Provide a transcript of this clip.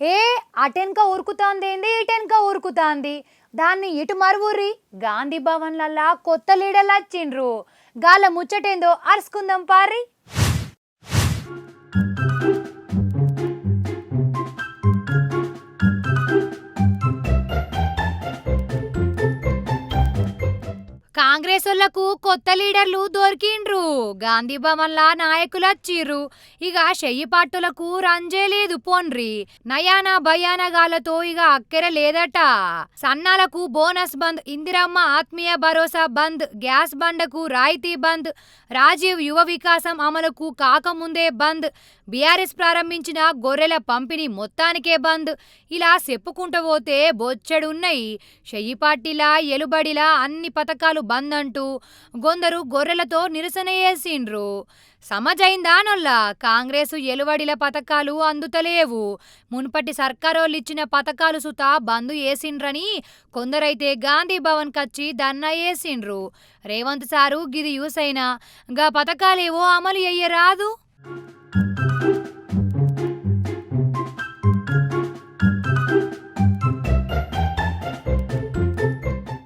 ఏ అటెన్క ఉరుకుతాందేంది ఇటెన్క ఉరుకుతాంది దాన్ని ఇటు మరువుర్రి గాంధీ భవన్లల్లా కొత్త లీడర్లు వచ్చిండ్రు గాల ముచ్చటేందో అరుసుకుందాం పారి. కాంగ్రెస్ వాళ్లకు కొత్త లీడర్లు దొరికిండ్రు. గాంధీ భవన్ల నాయకులు వచ్చిర్రు. ఇక చెయ్యి పట్టులకు రంజే లేదు పోన్రి. నయానా భయానగాలతో ఇక అక్కెర లేదట. సన్నాలకు బోనస్ బంద్, ఇందిరమ్మ ఆత్మీయ భరోసా బంద్, గ్యాస్ బండకు రాయితీ బంద్, రాజీవ్ యువ వికాసం అమలుకు కాకముందే బంద్, బీఆర్ఎస్ ప్రారంభించిన గొర్రెల పంపిణీ మొత్తానికే బంద్. ఇలా చెప్పుకుంటూ పోతే బొచ్చెడున్నాయి. చెయ్యి పార్టీలా ఎలుబడిలా అన్ని పథకాలు బంద్ అంటూ కొందరు గొర్రెలతో నిరసన చేసిండ్రు. సమజైందానొల్లా కాంగ్రెస్ ఎలువడిల పథకాలు అందుతలేవు. మున్పటి సర్కారోళ్ళిచ్చిన పథకాలు సుతా బంద్ చేసిండ్రని కొందరైతే గాంధీ భవన్ కచ్చి ధర్నా చేసిండ్రు. రేవంత్ సారు గిది యూసైనా గా పథకాలేవో అమలు చెయ్యరాదు.